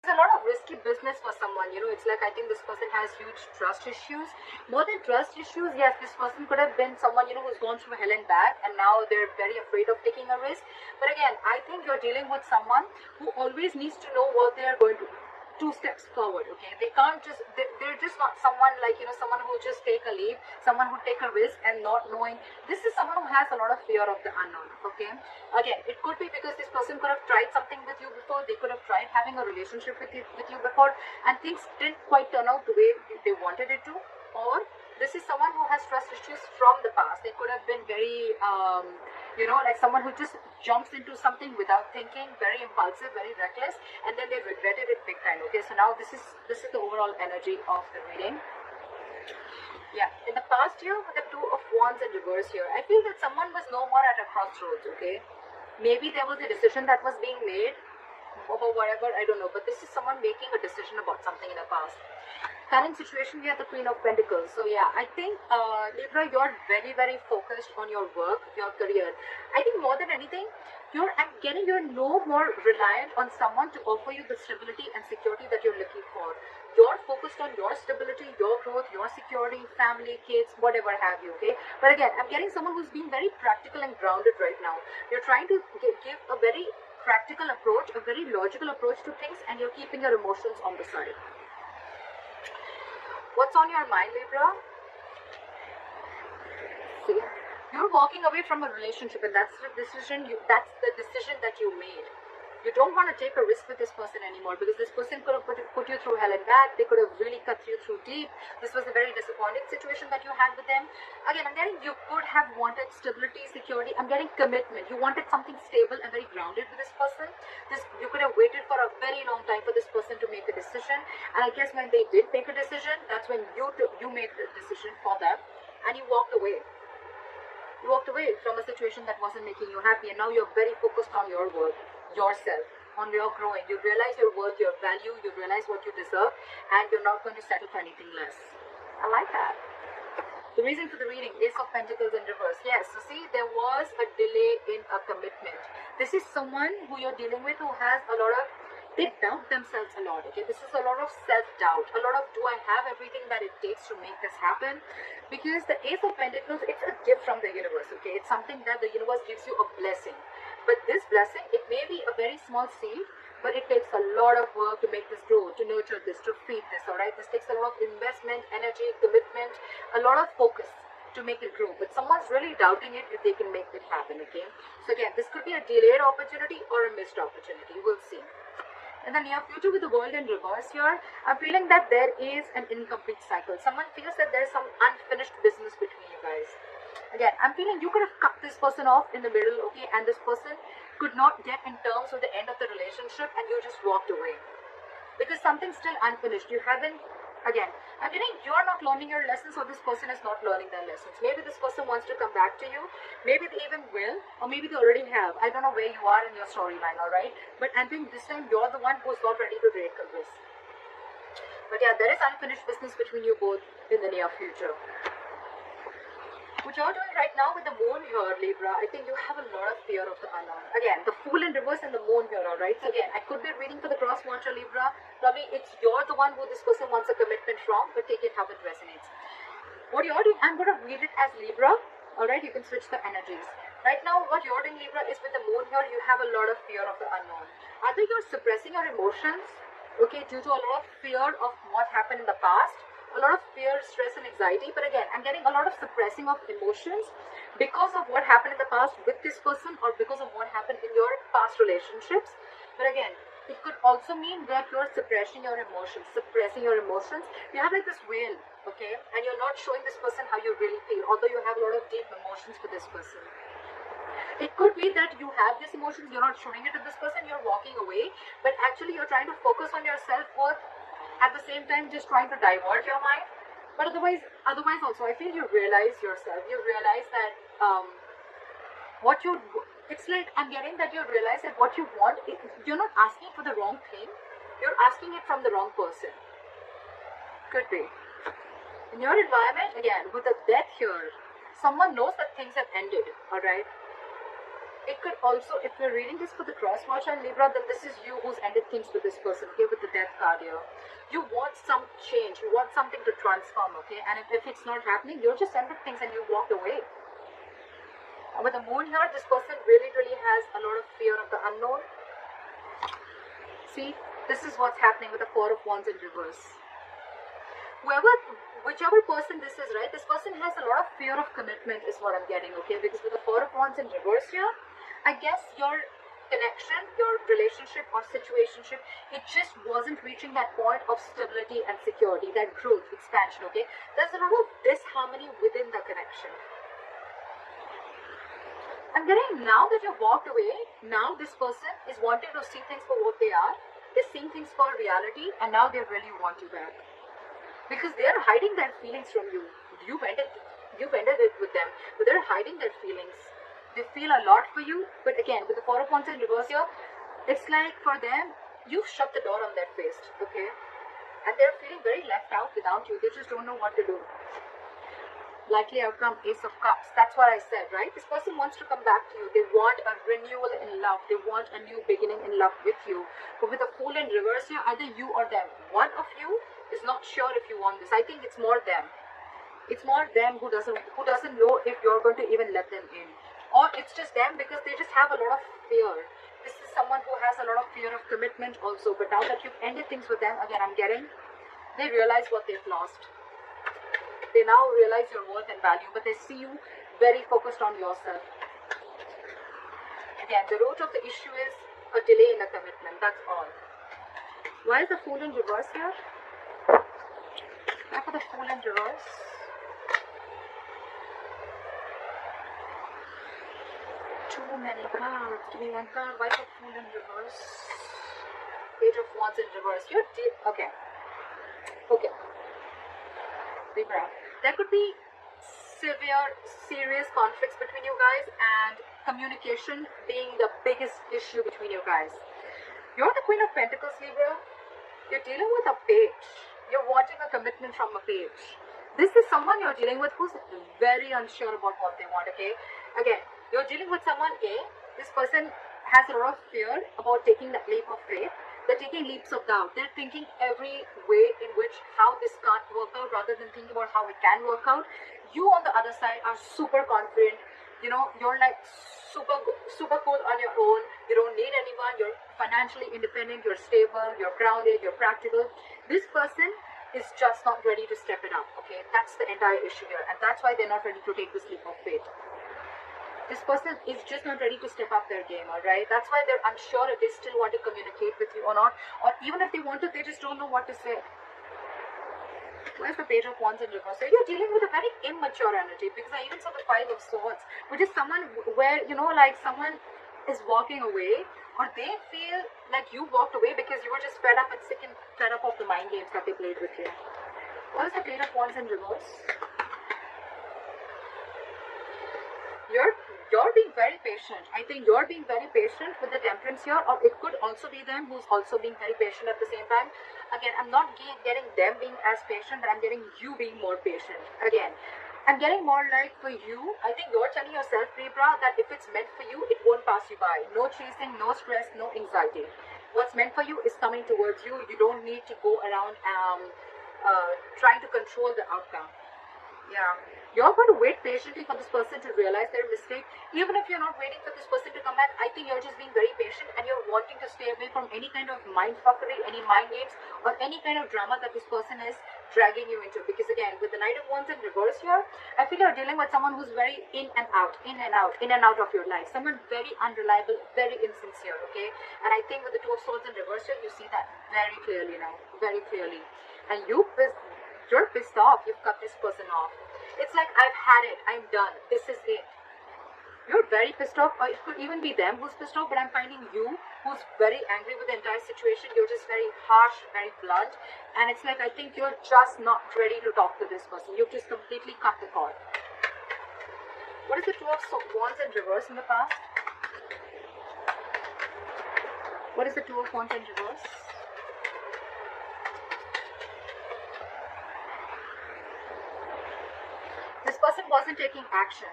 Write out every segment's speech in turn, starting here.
a lot of risky business for someone. It's like, I think this person has huge trust issues. More than trust issues, yes, this person could have been someone, who's gone through hell and back, and now they're very afraid of taking a risk. But again, I think you're dealing with someone who always needs to know what they're going to do. Two steps forward. Okay, they can't just, they're just not someone like, someone who just take a leap, someone who take a risk and not knowing. This is someone who has a lot of fear of the unknown. Okay, again, it could be because this person could have tried something with you before. They could have tried having a relationship with you before, and things didn't quite turn out the way they wanted it to. Or this is someone who has trust issues from the past. They could have been very like someone who just jumps into something without thinking, very impulsive, very reckless, and then they regretted it big time. Okay, so now this is the overall energy of the reading. Yeah, in the past year, with the Two of Wands in reverse here, I feel that someone was no more at a crossroads. Okay, maybe there was a decision that was being made or whatever, I don't know, but this is someone making a decision about something in the past. Current situation, we have the Queen of Pentacles. So yeah, I think Libra, you're very, very focused on your work, your career. I think more than anything, you're no more reliant on someone to offer you the stability and security that you're looking for. You're focused on your stability, your growth, your security, family, kids, whatever have you. Okay, but again, I'm getting someone who's being very practical and grounded right now. You're trying to give a very practical approach, a very logical approach to things, and you're keeping your emotions on the side. What's on your mind, Libra? See, you're walking away from a relationship, and that's the decision that you made. You don't want to take a risk with this person anymore, because this person could have put you through hell and back. They could have really cut you through deep. This was a very disappointing situation that you had with them. Again, I'm getting you could have wanted stability, security. I'm getting commitment. You wanted something stable and very grounded with this person. You could have waited for a very long time for this person to make a decision. And I guess when they did make a decision, that's when you made the decision for them, and you walked away. You walked away from a situation that wasn't making you happy, and now you're very focused on your work, yourself, on your growing. You realize your worth, your value, you realize what you deserve, and you're not going to settle for anything less. I like that. The reason for the reading, Ace of Pentacles in reverse. Yes, so see, there was a delay in a commitment. This is someone who you're dealing with who has a lot of, they doubt themselves a lot. Okay, this is a lot of self-doubt, a lot of, do I have everything that it takes to make this happen? Because the Ace of Pentacles, it's a gift from the universe. Okay, it's something that the universe gives you, a blessing. But this blessing, it may be a very small seed, but it takes a lot of work to make this grow, to nurture this, to feed this. All right, this takes a lot of investment, energy, commitment, a lot of focus to make it grow. But someone's really doubting it if they can make it happen. Okay, so again, this could be a delayed opportunity or a missed opportunity. We'll see. In the near future, with the world in reverse here, I'm feeling that there is an incomplete cycle. Someone feels that there's some unfinished business between you guys. Again, I'm feeling you could have cut this person off in the middle, okay, and this person could not get in terms with the end of the relationship, and you just walked away. Because something's still unfinished. You haven't, again, I'm feeling you're not learning your lessons, or this person is not learning their lessons. Maybe this person wants to come back to you. Maybe they even will, or maybe they already have. I don't know where you are in your storyline, alright? But I'm thinking this time you're the one who's not ready to take a risk. But yeah, there is unfinished business between you both in the near future. What you're doing right now with the moon here, Libra, I think you have a lot of fear of the unknown. Again, the Fool in reverse and the moon here, alright? So again, I could be reading for the cross watcher, Libra. Probably you're the one who this person wants a commitment from, but take it how it resonates. What you're doing, I'm going to read it as Libra, alright? You can switch the energies. Right now, what you're doing, Libra, is with the moon here, you have a lot of fear of the unknown. Either you're suppressing your emotions, okay, due to a lot of fear of what happened in the past, a lot of fear, stress, and anxiety. But again, I'm getting a lot of suppressing of emotions because of what happened in the past with this person, or because of what happened in your past relationships. But again, it could also mean that you're suppressing your emotions. You have like this veil, okay, and you're not showing this person how you really feel, although you have a lot of deep emotions for this person. It could be that you have these emotions, you're not showing it to this person, you're walking away, but actually you're trying to focus on your self-worth, at the same time just trying to divert your mind. But otherwise also, I feel you realize yourself. You realize that it's like, I'm getting that you realize that what you want, you're not asking for the wrong thing. You're asking it from the wrong person. Could be. In your environment, again, with the death here, someone knows that things have ended, alright? It could also, if you're reading this for the cross watch and Libra, then this is you who's ended things with this person, okay, with the death card here. You want some change, you want something to transform, okay, and if it's not happening, you're just ended things and you walked away. And with the moon here, this person really has a lot of fear of the unknown. See, this is what's happening with the Four of Wands in reverse. Whichever person this is, right, this person has a lot of fear of commitment is what I'm getting, okay, because with the Four of Wands in reverse here, I guess your connection, your relationship or situationship, it just wasn't reaching that point of stability and security, that growth, expansion, okay. There's a lot of disharmony within the connection. I'm getting, now that you've walked away, now this person is wanting to see things for what they are. They're seeing things for reality, and now they really want you back. Because they are hiding their feelings from you. You've ended it with them, but they're hiding their feelings. They feel a lot for you, but again, with the Four of Wands in reverse here, it's like for them, you've shut the door on their face, okay? And they're feeling very left out without you. They just don't know what to do. Likely outcome, Ace of Cups. That's what I said, right? This person wants to come back to you. They want a renewal in love. They want a new beginning in love with you. But with the Fool in reverse here, either you or them. One of you is not sure if you want this. I think it's more them. It's more them who doesn't know if you're going to even let them in. Or it's just them because they just have a lot of fear. This is someone who has a lot of fear of commitment also. But now that you've ended things with them, again, I'm getting, they realize what they've lost. They now realize your worth and value, but they see you very focused on yourself. Again, the root of the issue is a delay in a commitment. That's all. Why is the Fool in reverse here? Why for the Fool in reverse? Too many cards. Give me one card. Why for Fool in reverse? Page of Wands in reverse. You're okay. Okay. Libra. There could be serious conflicts between you guys, and communication being the biggest issue between you guys. You're the Queen of Pentacles, Libra. You're dealing with a page. You're wanting a commitment from a page. This is someone you're dealing with who's very unsure about what they want, okay? Again, you're dealing with someone, this person has a lot of fear about taking that leap of faith. They're taking leaps of doubt. They're thinking every way in which how this can't work out rather than thinking about how it can work out. You on the other side are super confident. You know, you're like super cool on your own. You don't need anyone. You're financially independent. You're stable. You're grounded. You're practical. This person is just not ready to step it up. Okay, that's the entire issue here, and that's why they're not ready to take this leap of faith. This person is just not ready to step up their game, alright? That's why they're unsure if they still want to communicate with you or not. Or even if they want to, they just don't know what to say. Where's the Page of Wands in reverse? So you're dealing with a very immature energy, because I even saw the Five of Swords, which is someone where, you know, like someone is walking away, or they feel like you walked away because you were just fed up and sick and fed up of the mind games that they played with you. What is the Page of Wands in reverse? You're being very patient. I think you're being very patient with the Temperance here, or it could also be them who's also being very patient at the same time. Again, I'm not getting them being as patient, but I'm getting you being more patient. Again, I'm getting more like for you, I think you're telling yourself, Libra, that if it's meant for you, it won't pass you by. No chasing, no stress, no anxiety. What's meant for you is coming towards you. You don't need to go around trying to control the outcome. Yeah, you're going to wait patiently for this person to realize their mistake. Even if you're not waiting for this person to come back, I think you're just being very patient, and you're wanting to stay away from any kind of mind fuckery, any mind games, or any kind of drama that this person is dragging you into. Because again, with the Knight of Wands in reverse here, I feel you're dealing with someone who's very in and out of your life. Someone very unreliable, very insincere, okay? And I think with the Two of Swords in reverse here, you see that very clearly now, very clearly. And you're pissed off. You've cut this person off. It's like, I've had it. I'm done. This is it. You're very pissed off, or it could even be them who's pissed off, but I'm finding you who's very angry with the entire situation. You're just very harsh, very blunt, and it's like, I think you're just not ready to talk to this person. You've just completely cut the cord. What is the Two of Wands in reverse in the past? What is the Two of Wands in reverse? This person wasn't taking action.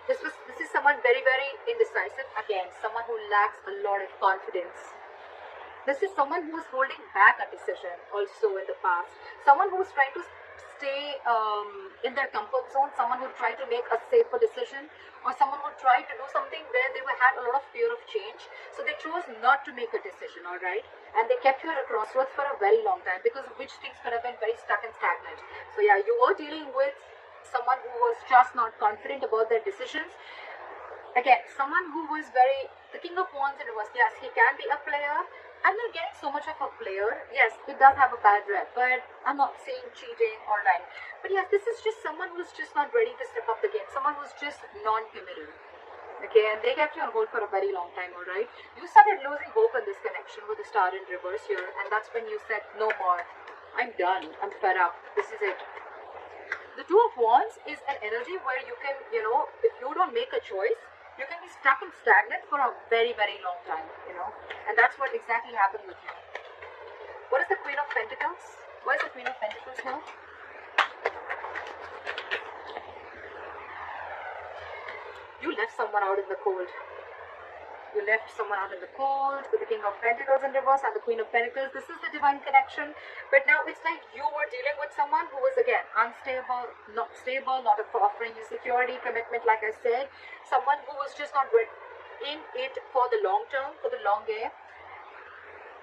This is someone very, very indecisive. Again, someone who lacks a lot of confidence. This is someone who is holding back a decision also in the past. Someone who is trying to stay in their comfort zone. Someone who tried to make a safer decision, or someone who tried to do something where they had a lot of fear of change. So they chose not to make a decision, alright? And they kept you at a crossroads for a very long time, because of which things could have been very stuck and stagnant. So yeah, you were dealing with someone who was just not confident about their decisions. Again, someone who was the King of Wands in reverse. Yes, he can be a player. I'm not getting so much of a player. Yes, it does have a bad rep, but I'm not saying cheating or lying. But yes, this is just someone who's just not ready to step up the game. Someone who's just non-committed. Okay, and they kept you on hold for a very long time, alright? You started losing hope in this connection with the star in reverse here, and that's when you said, no more. I'm done. I'm fed up. This is it. The Two of Wands is an energy where you can, if you don't make a choice, you can be stuck and stagnant for a very, very long time, and that's what exactly happened with you. What is the Queen of Pentacles? Why is the Queen of Pentacles here? You left someone out in the cold. You left someone out in the cold with the King of Pentacles in reverse and the Queen of Pentacles. This is the divine connection. But now it's like you were dealing with someone who was, again, unstable, not stable, not offering you security, commitment, like I said. Someone who was just not in it for the long term, for the long game.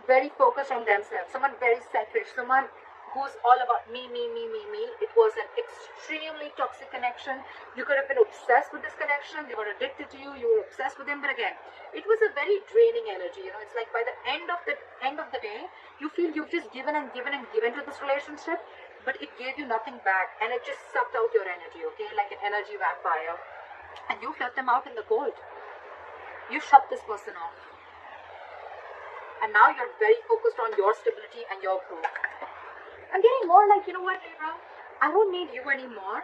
Very focused on themselves. Someone very selfish. Someone who's all about me. It was an extremely toxic connection. You could have been obsessed with this connection. They were addicted to you. You were obsessed with them. But again, it was a very draining energy. It's like by the end of the day, you feel you've just given and given and given to this relationship, but it gave you nothing back, and it just sucked out your energy. Okay, like an energy vampire, and you left them out in the cold. You shut this person off, and now you're very focused on your stability and your growth. I'm getting more like, you know what, Libra? I don't need you anymore.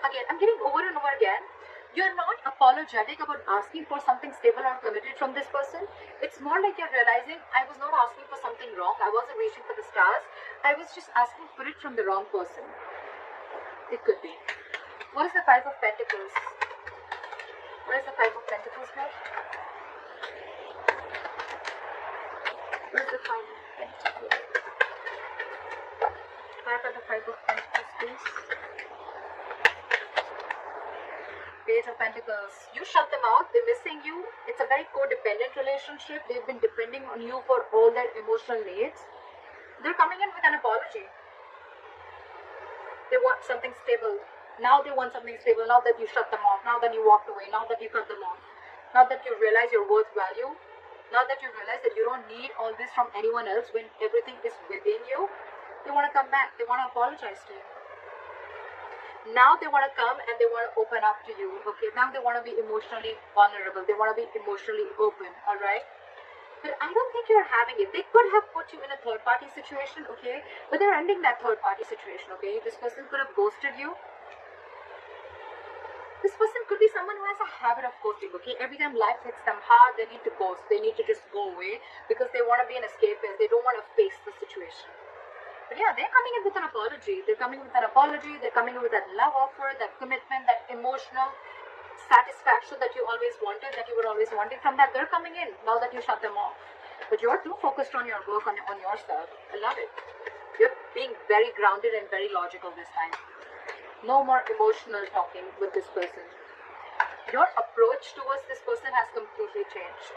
Again, I'm getting over and over again. You're not apologetic about asking for something stable or committed from this person. It's more like you're realizing, I was not asking for something wrong. I wasn't reaching for the stars. I was just asking for it from the wrong person. It could be. What is the Five of Pentacles? What is the Five of Pentacles here? What is the Five of Pentacles? The Five of Pentacles, please. Page of Pentacles. You shut them out. They're missing you. It's a very codependent relationship. They've been depending on you for all their emotional needs. They're coming in with an apology. They want something stable. Now they want something stable. Now that you shut them off. Now that you walked away. Now that you cut them off. Now that you realize your worth value. Now that you realize that you don't need all this from anyone else when everything is within you. They want to come back. They want to apologize to you. Now they want to come and they want to open up to you. Okay, now they want to be emotionally vulnerable. They want to be emotionally open. Alright? But I don't think you're having it. They could have put you in a third party situation. Okay? But they're ending that third party situation. Okay? This person could have ghosted you. This person could be someone who has a habit of ghosting. Okay? Every time life hits them hard, they need to ghost. They need to just go away because they want to be an escapist. They don't want to face the situation. But yeah, they're coming in with an apology. They're coming with an apology. They're coming in with that love offer, that commitment, that emotional satisfaction that you always wanted, that you were always wanting from that. They're coming in now that you shut them off. But you're too focused on your work, on yourself. I love it. You're being very grounded and very logical this time. No more emotional talking with this person. Your approach towards this person has completely changed.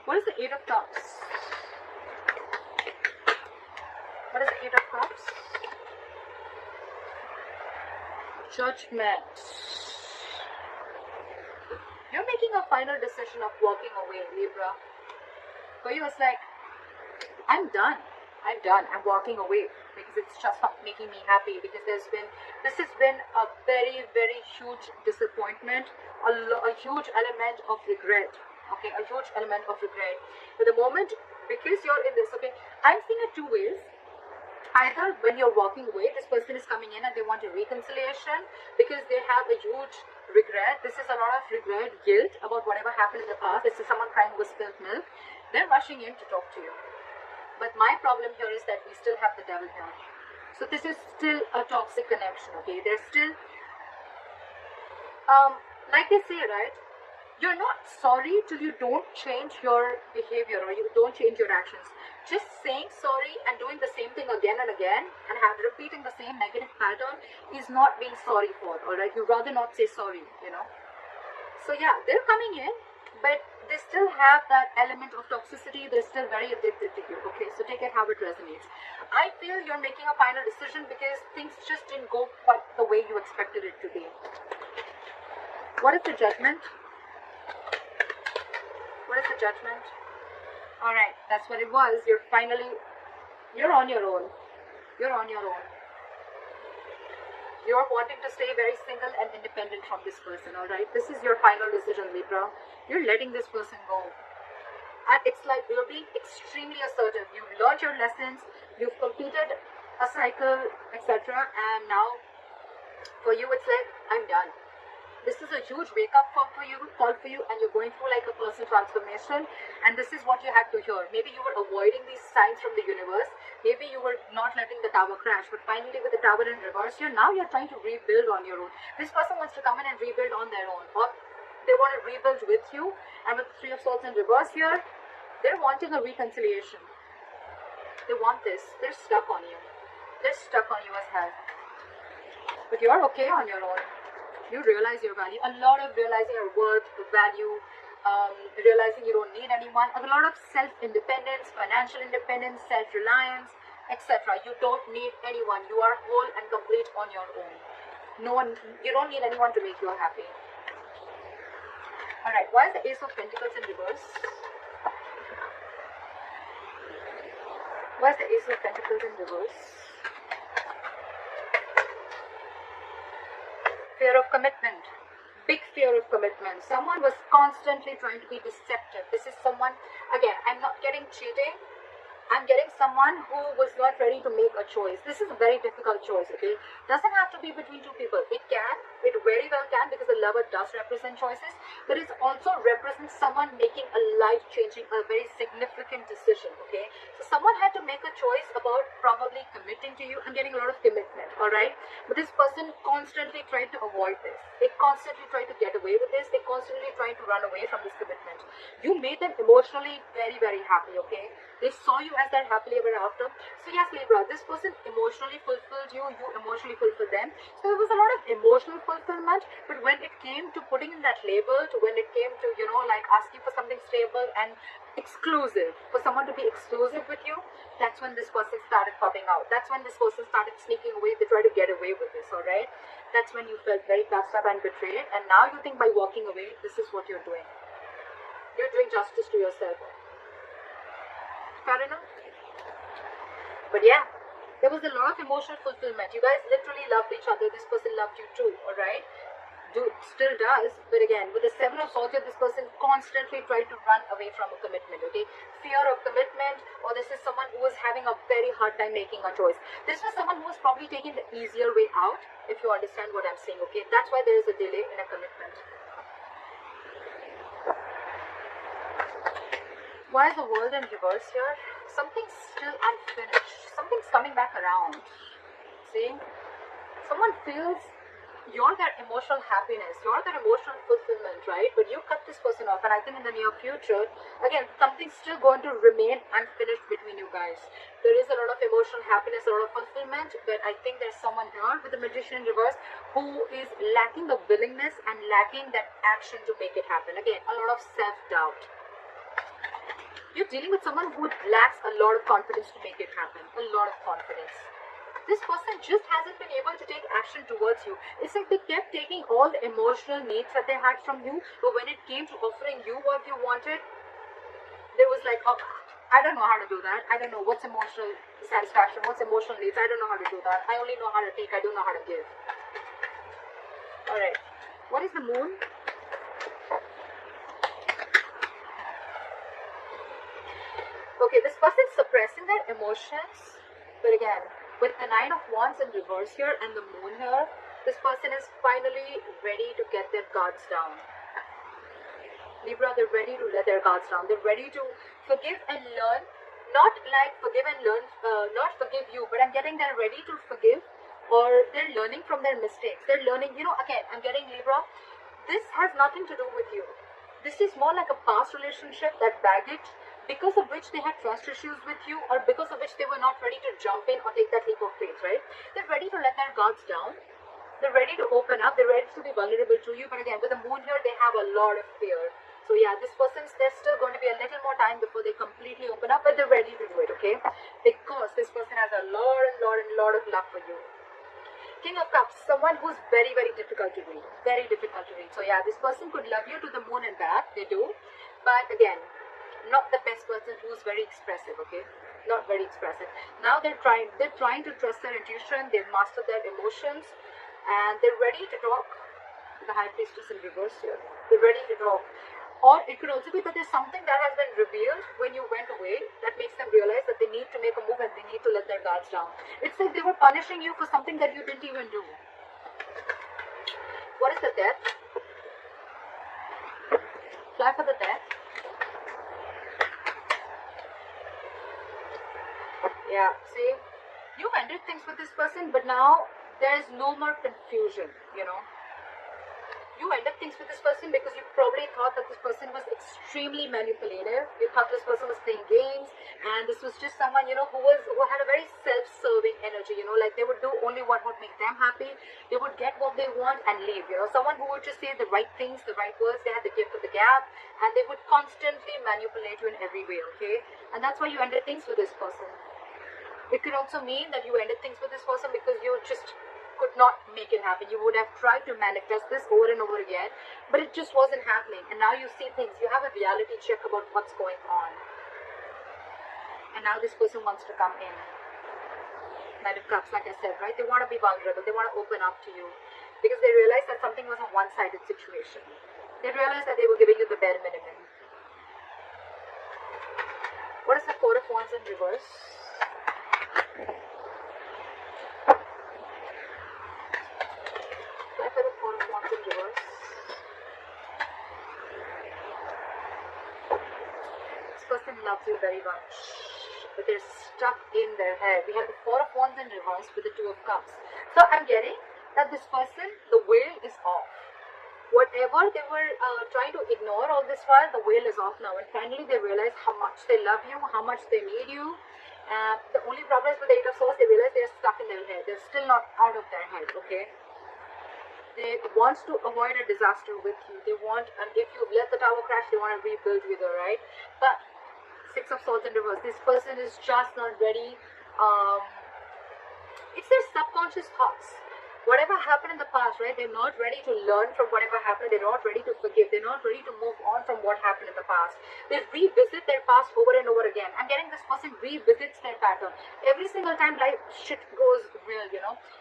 What is the Eight of Cups? What is the Eight of Cups? Judgment. You're making a final decision of walking away, Libra. For you, it's like, I'm done. I'm walking away because it's just not making me happy. Because this has been a very, very huge disappointment, a huge element of regret. Okay, a huge element of regret. But the moment, because you're in this, okay, I'm seeing it two ways. Either when you're walking away, this person is coming in and they want a reconciliation because they have a huge regret. This is a lot of regret, guilt about whatever happened in the past. This is someone crying with spilled milk. They're rushing in to talk to you. But my problem here is that we still have the devil here. So this is still a toxic connection, okay? There's still Like they say, right? You're not sorry till you don't change your behavior or you don't change your actions. Just saying sorry and doing the same thing again and again and repeating the same negative pattern is not being sorry for, alright? You rather not say sorry, you know. So yeah, they're coming in, but they still have that element of toxicity. They're still very addicted to you, okay? So take it how it resonates. I feel you're making a final decision because things just didn't go quite the way you expected it to be. What is the judgment? What is the judgment? Alright, that's what it was. You're on your own. You're on your own. You're wanting to stay very single and independent from this person, alright? This is your final decision, Libra. You're letting this person go. And it's like you're being extremely assertive. You've learned your lessons, you've completed a cycle, etc. And now, for you, it's like, I'm done. This is a huge wake-up call for you, and you're going through like a personal transformation, and this is what you had to hear. Maybe you were avoiding these signs from the universe. Maybe you were not letting the tower crash, but finally with the tower in reverse here, now you're trying to rebuild on your own. This person wants to come in and rebuild on their own, or they want to rebuild with you, and with the Three of Swords in reverse here, they're wanting a reconciliation. They want this. They're stuck on you. They're stuck on you as hell. But you're okay on your own. You realize your value, a lot of realizing your worth, value, realizing you don't need anyone, a lot of self-independence, financial independence, self-reliance, etc. You don't need anyone. You are whole and complete on your own. You don't need anyone to make you happy. Alright, why is the Ace of Pentacles in reverse? Why is the Ace of Pentacles in reverse? Fear of commitment. Big fear of commitment. Someone was constantly trying to be deceptive. This is someone, again, I'm not getting cheating. I'm getting someone who was not ready to make a choice. This is a very difficult choice, okay? Doesn't have to be between two people. It very well can, because the lover does represent choices, but it also represents someone making a life-changing, a very significant decision, okay? So someone had to make a choice about probably committing to you and getting a lot of commitment, alright? But this person constantly tried to avoid this. They constantly tried to get away with this. They constantly tried to run away from this commitment. You made them emotionally very, very happy, okay? They saw you as that happily ever after. So yes, Libra, this person emotionally fulfilled you, you emotionally fulfilled them. So there was a lot of emotional fulfillment, but when it came to putting in that label, to when it came to, you know, like asking for something stable and exclusive, for someone to be exclusive with you, that's when this person started popping out. That's when this person started sneaking away. They tried to get away with this, alright? That's when you felt very backstabbed and betrayed, and now you think by walking away, this is what you're doing. You're doing justice to yourself. Fair enough? But yeah, there was a lot of emotional fulfillment. You guys literally loved each other. This person loved you too, alright? Still does, but again, with the Seven of Swords, this person constantly tried to run away from a commitment, okay? Fear of commitment, or this is someone who was having a very hard time making a choice. This was someone who was probably taking the easier way out, if you understand what I'm saying, okay? That's why there is a delay in a commitment. Why is the World in reverse here? Something's still unfinished. Something's coming back around. See? Someone feels you're their emotional happiness. You're their emotional fulfillment, right? But you cut this person off. And I think in the near future, again, something's still going to remain unfinished between you guys. There is a lot of emotional happiness, a lot of fulfillment. But I think there's someone here with the Magician in reverse who is lacking the willingness and lacking that action to make it happen. Again, a lot of self-doubt. You're dealing with someone who lacks a lot of confidence to make it happen. A lot of confidence. This person just hasn't been able to take action towards you. It's like they kept taking all the emotional needs that they had from you, but when it came to offering you what you wanted, there was like, oh, I don't know how to do that. I don't know what's emotional satisfaction, what's emotional needs. I don't know how to do that. I only know how to take, I don't know how to give. Alright, what is the Moon? Okay, this person's suppressing their emotions, but again, with the Nine of Wands in reverse here and the Moon here, this person is finally ready to get their guards down. Libra, they're ready to let their guards down. They're ready to forgive and learn. Not like forgive and learn, not forgive you, but I'm getting they're ready to forgive or they're learning from their mistakes. They're learning, again, I'm getting Libra. This has nothing to do with you. This is more like a past relationship, that baggage, because of which they had trust issues with you, or because of which they were not ready to jump in or take that leap of faith, right? They're ready to let their guards down. They're ready to open up. They're ready to be vulnerable to you. But again, with the moon here, they have a lot of fear. So yeah, this person's, there's still going to be a little more time before they completely open up, but they're ready to do it, okay? Because this person has a lot of love for you. King of Cups, someone who's very, very difficult to read. Very difficult to read. So yeah, this person could love you to the moon and back. They do. But again, not the best person who's very expressive, okay? Not very expressive. Now they're trying to trust their intuition. They've mastered their emotions. And they're ready to talk. The High Priestess in reverse here. They're ready to talk. Or it could also be that there's something that has been revealed when you went away that makes them realize that they need to make a move and they need to let their guards down. It's like they were punishing you for something that you didn't even do. What is the Death? Fly for the Death. Yeah, see, you've ended things with this person, but now there's no more confusion, You ended things with this person because you probably thought that this person was extremely manipulative. You thought this person was playing games, and this was just someone, who had a very self-serving energy, like they would do only what would make them happy. They would get what they want and leave, someone who would just say the right things, the right words. They had the gift of the gab, and they would constantly manipulate you in every way, okay? And that's why you ended things with this person. It could also mean that you ended things with this person because you just could not make it happen. You would have tried to manifest this over and over again, but it just wasn't happening. And now you see things. You have a reality check about what's going on. And now this person wants to come in. Knight of Cups, like I said, right? They want to be vulnerable. They want to open up to you because they realize that something was a one-sided situation. They realize that they were giving you the bare minimum. What is the Four of Wands in reverse? Loves you very much, but they're stuck in their head. We have the Four of Wands in reverse with the Two of Cups. So I'm getting that this person, the will is off. Whatever they were trying to ignore all this while, the will is off now. And finally they realize how much they love you, how much they need you. The only problem is with the Eight of Swords, they realize they're stuck in their head. They're still not out of their head, okay? They want to avoid a disaster with you. They want, and if you've let the tower crash, they want to rebuild with you, right? But Six of Swords in reverse. This person is just not ready. It's their subconscious thoughts. Whatever happened in the past, right? They're not ready to learn from whatever happened. They're not ready to forgive. They're not ready to move on from what happened in the past. They revisit their past over and over again. I'm getting this person revisits their pattern. Every single time life shit goes real,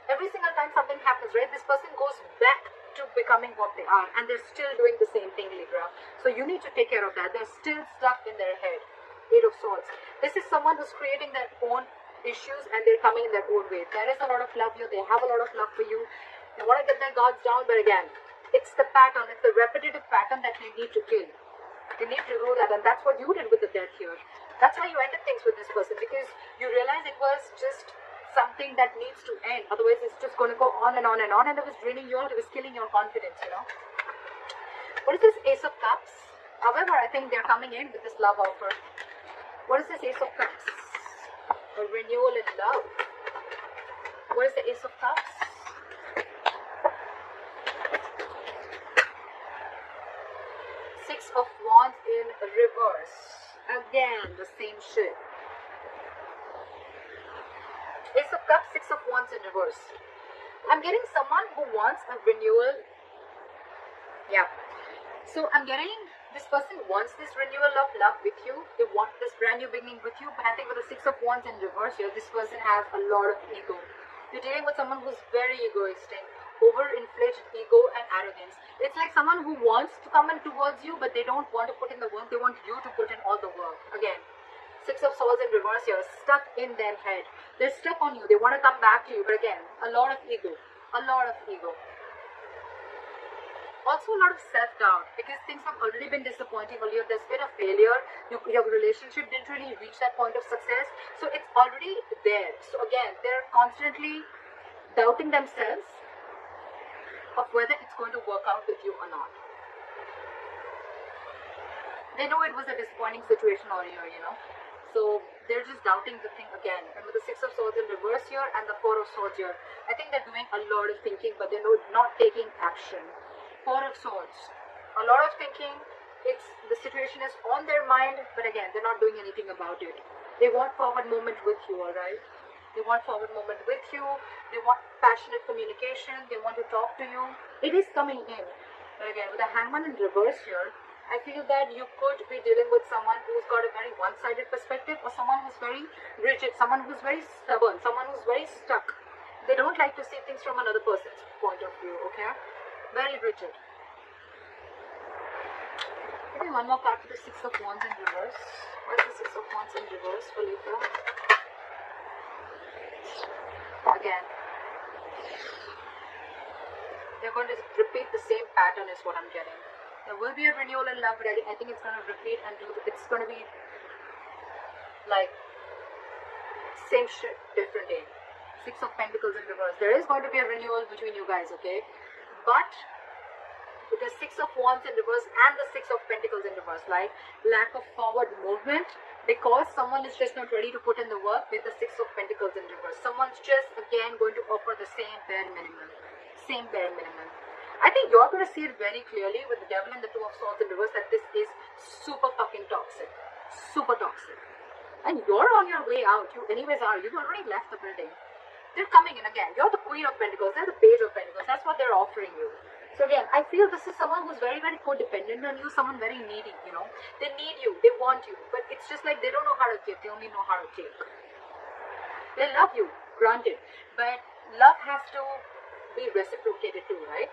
Every single time something happens, right? This person goes back to becoming what they are. And they're still doing the same thing, Libra. So you need to take care of that. They're still stuck in their head. Eight of Swords. This is someone who's creating their own issues and they're coming in their own way. There is a lot of love here. They have a lot of love for you. They want to get their guards down, but again, it's the pattern. It's the repetitive pattern that they need to kill. They need to do that, and that's what you did with the Death here. That's why you ended things with this person, because you realized it was just something that needs to end. Otherwise, it's just going to go on and on and on, and it was draining you out. It was killing your confidence, What is this Ace of Cups? However, I think they're coming in with this love offer. What is this Ace of Cups? A renewal in love. What is the Ace of Cups? Six of Wands in reverse. Again, the same shit. Ace of Cups, Six of Wands in reverse. I'm getting someone who wants a renewal. Yeah. So I'm getting this person wants this renewal of love with you. They want this brand new beginning with you. But I think with the Six of Wands in reverse here, this person has a lot of ego. You're dealing with someone who's very egoistic, overinflated ego and arrogance. It's like someone who wants to come in towards you, but they don't want to put in the work. They want you to put in all the work. Again, Six of Swords in reverse here, stuck in their head. They're stuck on you. They want to come back to you. But again, a lot of ego. A lot of ego. Also a lot of self-doubt, because things have already been disappointing earlier. There's been a failure. Your relationship didn't really reach that point of success. So it's already there. So again, they're constantly doubting themselves of whether it's going to work out with you or not. They know it was a disappointing situation earlier, you know. So they're just doubting the thing again. And with the Six of Swords in reverse here and the Four of Swords here, I think they're doing a lot of thinking, but they're not taking action. Four of Swords, a lot of thinking. The situation is on their mind, but again, they're not doing anything about it. They want forward movement with you, alright? They want forward movement with you. They want passionate communication. They want to talk to you. It is coming in. But again, with the Hangman in reverse here, I feel that you could be dealing with someone who's got a very one-sided perspective, or someone who's very rigid, someone who's very stubborn, someone who's very stuck. They don't like to see things from another person's point of view, okay? Very rigid. Give me one more card for the Six of Wands in reverse. What is the Six of Wands in reverse for Libra? Again, they're going to repeat the same pattern is what I'm getting. There will be a renewal in love, but I think it's going to repeat and it's going to be like same shit, different day. Six of Pentacles in reverse. There is going to be a renewal between you guys, okay? But with the Six of Wands in reverse and the Six of Pentacles in reverse, like lack of forward movement because someone is just not ready to put in the work with the Six of Pentacles in reverse. Someone's just again going to offer the same bare minimum. Same bare minimum. I think you're going to see it very clearly with the Devil and the Two of Swords in reverse that this is super fucking toxic. Super toxic. And you're on your way out. You anyways are. You've already left the building. They're coming in again. You're the Queen of Pentacles. They're the Page of Pentacles. That's what they're offering you. So again, I feel this is someone who's very, very codependent on you. Someone very needy, you know. They need you. They want you. But it's just like they don't know how to give. They only know how to take. They love you. Granted. But love has to be reciprocated too, right?